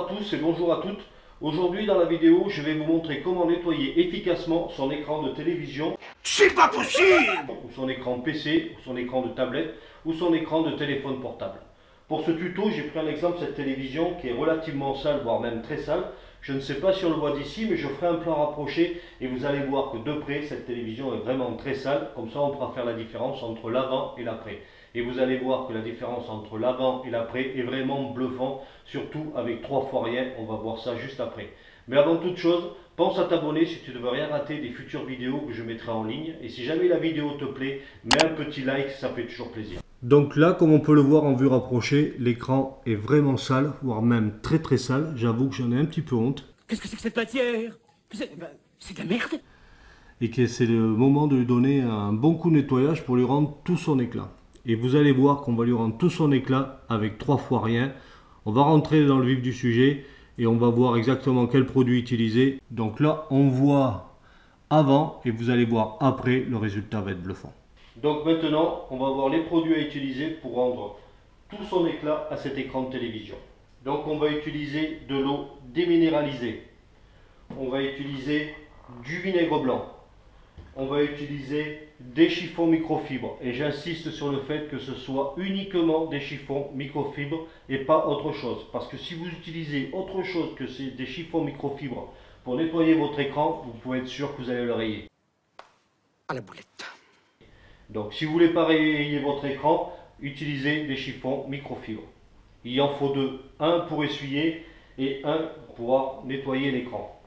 à tous et bonjour à toutes. Aujourd'hui dans la vidéo, je vais vous montrer comment nettoyer efficacement son écran de télévision. C'est pas possible! Ou son écran PC, ou son écran de tablette, ou son écran de téléphone portable. Pour ce tuto, j'ai pris un exemple de cette télévision qui est relativement sale, voire même très sale. Je ne sais pas si on le voit d'ici, mais je ferai un plan rapproché et vous allez voir que de près, cette télévision est vraiment très sale. Comme ça, on pourra faire la différence entre l'avant et l'après. Et vous allez voir que la différence entre l'avant et l'après est vraiment bluffant, surtout avec 3 fois rien. On va voir ça juste après. Mais avant toute chose, pense à t'abonner si tu ne veux rien rater des futures vidéos que je mettrai en ligne. Et si jamais la vidéo te plaît, mets un petit like, ça fait toujours plaisir. Donc là, comme on peut le voir en vue rapprochée, l'écran est vraiment sale, voire même très très sale. J'avoue que j'en ai un petit peu honte. Qu'est-ce que c'est que cette matière? C'est de la merde. Et que c'est le moment de lui donner un bon coup de nettoyage pour lui rendre tout son éclat. Et vous allez voir qu'on va lui rendre tout son éclat avec 3 fois rien. On va rentrer dans le vif du sujet et on va voir exactement quel produit utiliser. Donc là, on voit avant et vous allez voir après, le résultat va être bluffant. Donc maintenant, on va voir les produits à utiliser pour rendre tout son éclat à cet écran de télévision. Donc on va utiliser de l'eau déminéralisée. On va utiliser du vinaigre blanc. On va utiliser des chiffons microfibres. Et j'insiste sur le fait que ce soit uniquement des chiffons microfibres et pas autre chose. Parce que si vous utilisez autre chose que des chiffons microfibres pour nettoyer votre écran, vous pouvez être sûr que vous allez le rayer. À la boulette. Donc si vous voulez pas rayer votre écran, utilisez des chiffons microfibres. Il en faut deux. Un pour essuyer et un pour pouvoir nettoyer l'écran.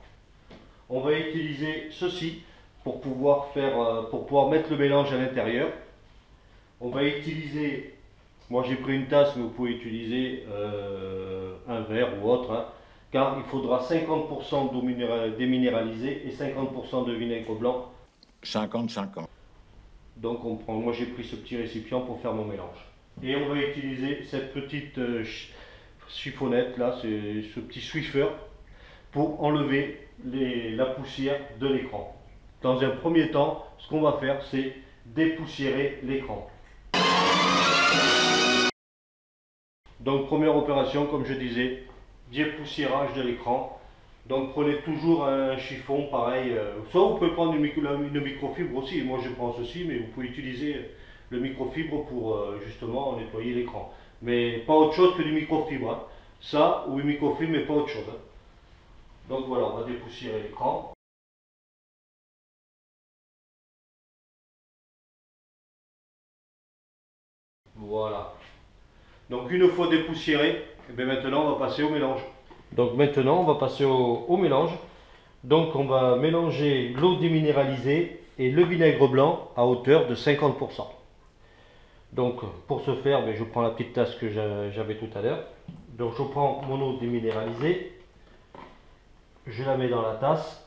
On va utiliser ceci pour pouvoir mettre le mélange à l'intérieur. On va utiliser, moi j'ai pris une tasse, mais vous pouvez utiliser un verre ou autre, hein, car il faudra 50% d'eau déminéralisée et 50% de vinaigre blanc. 50-50. Donc on prend, moi j'ai pris ce petit récipient pour faire mon mélange. Et on va utiliser cette petite chiffonnette là, ce petit Swiffer, pour enlever la poussière de l'écran. Dans un premier temps, ce qu'on va faire, c'est dépoussiérer l'écran. Donc première opération, comme je disais, dépoussiérage de l'écran. Donc prenez toujours un chiffon pareil, soit vous pouvez prendre une microfibre aussi, moi je prends ceci, mais vous pouvez utiliser le microfibre pour justement nettoyer l'écran. Mais pas autre chose que du microfibre, hein. Ça ou une microfibre, mais pas autre chose, hein. Donc voilà, on va dépoussiérer l'écran. Voilà. Donc une fois dépoussiéré, et bien maintenant on va passer au mélange. Donc maintenant on va passer au mélange. Donc on va mélanger l'eau déminéralisée et le vinaigre blanc à hauteur de 50%. Donc pour ce faire, je prends la petite tasse que j'avais tout à l'heure. Donc je prends mon eau déminéralisée, je la mets dans la tasse.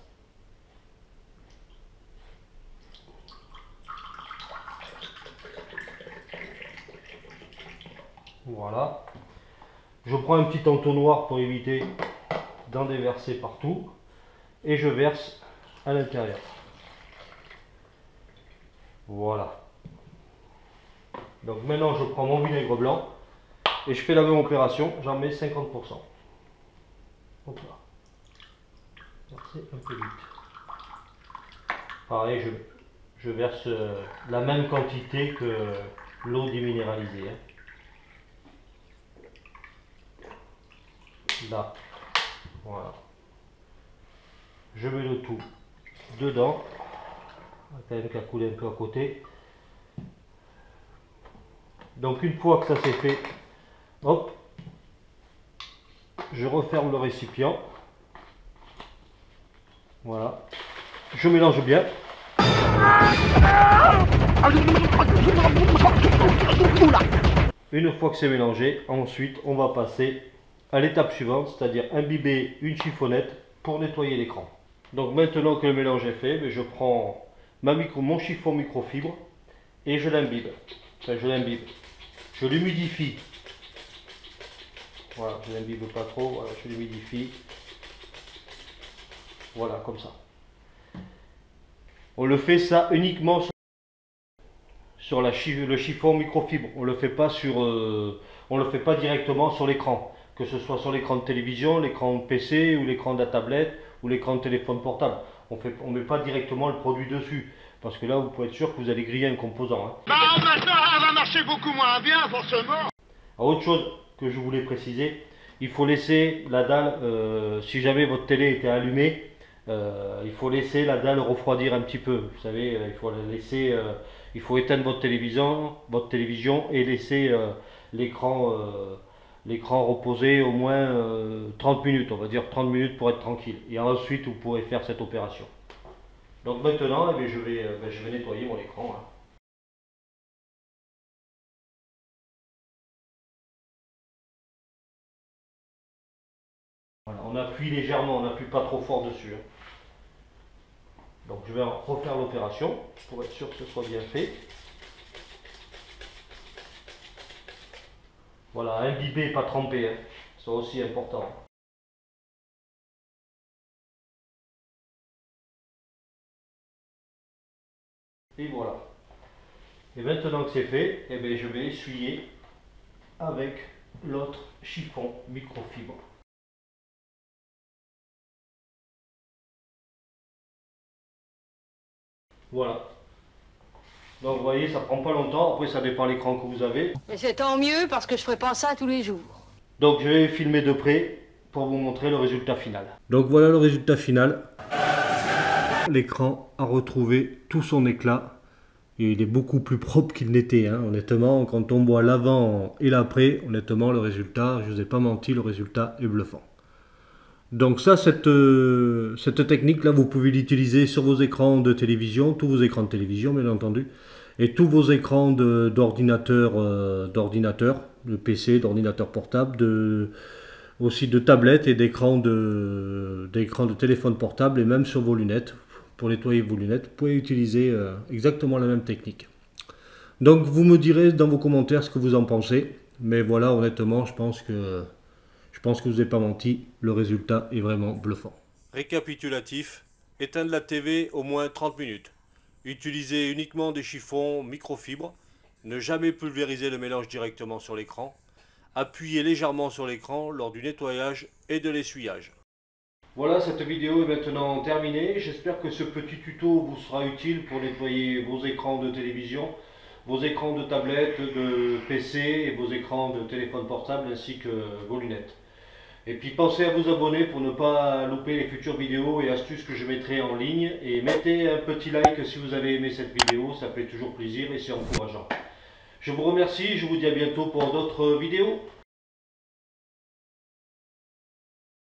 Voilà. Je prends un petit entonnoir pour éviter d'en déverser partout. Et je verse à l'intérieur. Voilà. Donc maintenant je prends mon vinaigre blanc et je fais la même opération, j'en mets 50%. Hop là. Verser un peu vite. Pareil, je verse la même quantité que l'eau déminéralisée, hein. Là. Voilà. Je mets le tout dedans. On va quand même qu'à couler un peu à côté. Donc une fois que ça c'est fait, hop, je referme le récipient. Voilà. Je mélange bien. Une fois que c'est mélangé, ensuite on va passer à l'étape suivante, c'est-à-dire imbiber une chiffonnette pour nettoyer l'écran. Donc maintenant que le mélange est fait, je prends mon chiffon microfibre et je l'imbibe. Enfin, je l'humidifie. Voilà, je l'imbibe pas trop, voilà, je l'humidifie. Voilà, comme ça. On le fait ça uniquement sur le chiffon microfibre. On le fait pas directement sur l'écran. que ce soit sur l'écran de télévision, l'écran de PC ou l'écran de la tablette ou l'écran de téléphone portable. On ne met pas directement le produit dessus, parce que là vous pouvez être sûr que vous allez griller un composant. Hein. Bah maintenant elle va marcher beaucoup moins bien forcément. Autre chose que je voulais préciser, il faut laisser la dalle, si jamais votre télé était allumée, il faut laisser la dalle refroidir un petit peu. Vous savez, il faut éteindre votre télévision et laisser l'écran reposer au moins 30 minutes, on va dire 30 minutes pour être tranquille. Et ensuite, vous pourrez faire cette opération. Donc maintenant, eh bien, je vais nettoyer mon écran. Hein. Voilà, on appuie légèrement, on n'appuie pas trop fort dessus. Hein. Donc je vais refaire l'opération pour être sûr que ce soit bien fait. Voilà, imbibé, pas trempé, hein. C'est aussi important. Et voilà. Et maintenant que c'est fait, eh bien, je vais essuyer avec l'autre chiffon microfibre. Voilà. Donc vous voyez, ça prend pas longtemps, après ça dépend l'écran que vous avez. Mais c'est tant mieux parce que je ferai pas ça tous les jours. Donc je vais filmer de près pour vous montrer le résultat final. Donc voilà le résultat final. L'écran a retrouvé tout son éclat et il est beaucoup plus propre qu'il n'était. Hein. Honnêtement, quand on voit l'avant et l'après, honnêtement le résultat, je ne vous ai pas menti, le résultat est bluffant. Donc ça, cette technique-là, vous pouvez l'utiliser sur vos écrans de télévision, tous vos écrans de télévision bien entendu, et tous vos écrans d'ordinateur, de PC, d'ordinateur portable, aussi de tablettes et d'écrans de téléphone portable, et même sur vos lunettes, pour nettoyer vos lunettes, vous pouvez utiliser exactement la même technique. Donc vous me direz dans vos commentaires ce que vous en pensez, mais voilà, honnêtement, je pense que je ne vous ai pas menti, le résultat est vraiment bluffant. Récapitulatif, éteindre la TV au moins 30 minutes. Utilisez uniquement des chiffons microfibres. Ne jamais pulvériser le mélange directement sur l'écran. Appuyez légèrement sur l'écran lors du nettoyage et de l'essuyage. Voilà, cette vidéo est maintenant terminée. J'espère que ce petit tuto vous sera utile pour nettoyer vos écrans de télévision, vos écrans de tablette, de PC et vos écrans de téléphone portable ainsi que vos lunettes. Et puis pensez à vous abonner pour ne pas louper les futures vidéos et astuces que je mettrai en ligne. Et mettez un petit like si vous avez aimé cette vidéo, ça fait toujours plaisir et c'est encourageant. Je vous remercie, je vous dis à bientôt pour d'autres vidéos.